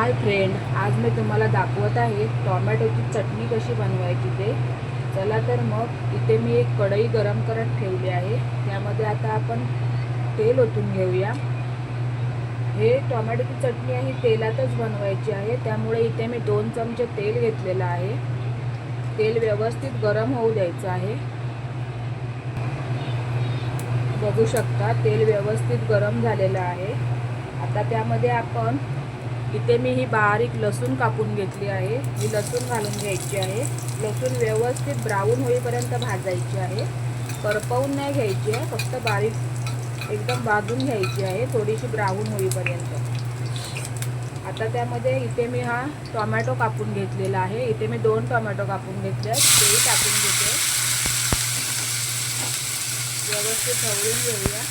Hi friend, आज मी तुम्हाला दाखवत आहे टोमॅटोची चटणी कशी बनवायची ते. चला तर मग इथे मी एक कढई गरम करत ठेवली आहे. त्यामध्ये आता आपण तेल ओतून घेऊया. हे टोमॅटोची चटणी आहे तेलातच बनवायची आहे, त्यामुळे इथे मी 2 चमचे तेल घेतलेलं आहे. तेल व्यवस्थित गरम होऊ द्यायचं आहे. बघू शकता तेल व्यवस्थित गरम झालेलं आहे. आता त्यामध्ये आपण इथे मी ही बारीक लसूण कापून घेतली आहे. ही लसूण घालून घ्यायची आहे. लसूण व्यवस्थित ब्राऊन होईपर्यंत भाजायची आहे. करपवून नाही घ्यायची आहे, फक्त बारीक एकदम भाजून घ्यायची आहे, थोडीशी ब्राऊन होईपर्यंत. आता त्यामध्ये इथे मी हा टोमॅटो कापून घेतलेला आहे. इथे मी 2 टोमॅटो कापून घेतले आहेत, तेही टाकून घेते. व्यवस्थित ढवळून घेऊया.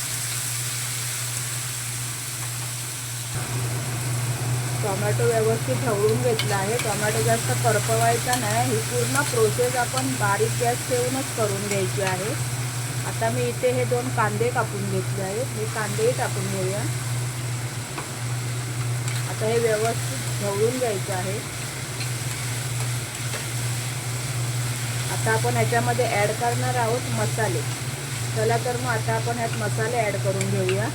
टोमॅटो व्यवस्थित ढवळून घेतला आहे. टोमॅटो जास्त करपवायचा नाही. ही पूर्ण प्रोसेस आपण बारीक गॅस ठेवूनच करून घ्यायची आहे. आता मी इथे हे 2 कांदे कापून घेतले आहेत. हे कांदेही टाकून घेऊया. आता हे व्यवस्थित ढवळून घ्यायचं आहे. आता आपण ह्याच्यामध्ये ॲड करणार आहोत मसाले. चला तर मग आता आपण ह्यात मसाले ॲड करून घेऊया.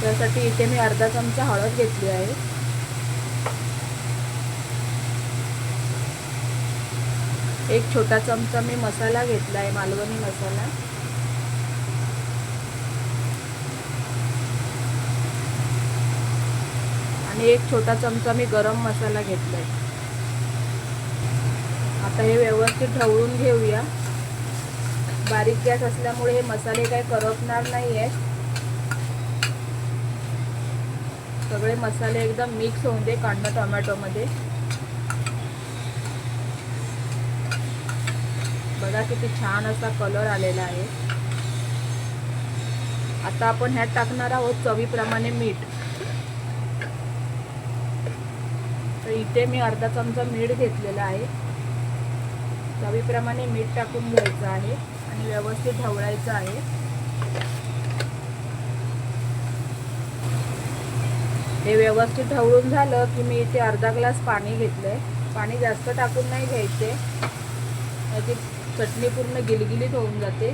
त्यासाठी इथे मी अर्धा चमचा हळद घेतली आहे. एक छोटा चमचा मी मसाला घेतला आहे, मालवणी मसाला. आणि एक छोटा चमचा मी गरम मसाला घेतला आहे. आता हे व्यवस्थित ढवळून घेऊया. बारीक गॅस असल्यामुळे हे मसाले काही करपणार नाही आहेत. सगळे मसाले एकदम मिक्स होऊन दे कांदा टोमॅटोमध्ये. बघा किती छान असा कलर आलेला आहे. आता आपण ह्यात टाकणार आहोत चवीप्रमाणे मीठ. तर इथे मी अर्धा चमचा मीठ घेतलेला आहे. चवीप्रमाणे मीठ टाकून घ्यायचं आहे आणि व्यवस्थित ढवळायचं आहे. हे व्यवस्थित ढवळून झालं की मी इथे अर्धा ग्लास पाणी घेतलंय. पाणी जास्त टाकून नाही घ्यायचे, याची चटणी पूर्ण गिलगिलीत होऊन जाते.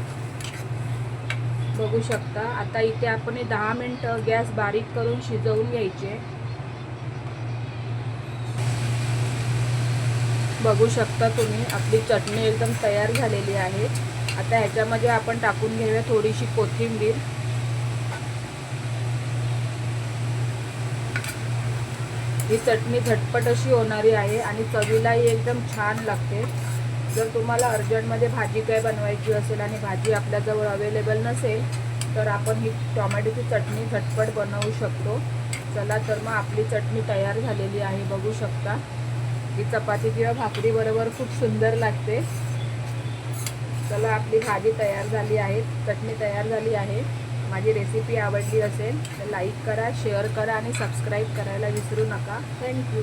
बघू शकता. आता इथे आपण 10 मिनिटं गॅस बारीक करून शिजवून घ्यायचे. बघू शकता तुम्ही, आपली चटणी एकदम तयार झालेली आहे. आता ह्याच्यामध्ये आपण टाकून घेऊया थोडीशी कोथिंबीर. ही चटणी झटपट अशी होणारी आहे आणि चवीलाही एकदम छान लागते. जर तुम्हाला अर्जंटमध्ये भाजी काय बनवायची असेल आणि भाजी आपल्याजवळ अवेलेबल नसेल तर आपण ही टोमॅटोची चटणी झटपट बनवू शकतो. चला तर मग आपली चटणी तयार झालेली आहे. बघू शकता, ही चपाती किंवा भाकरी बरोबर खूप सुंदर लागते. चला, आपली भाजी तयार झाली आहे, चटणी तयार झाली आहे. माझी रेसिपी आवडली असेल तर लाईक करा, शेअर करा आणि सबस्क्राईब करायला विसरू नका. थँक्यू.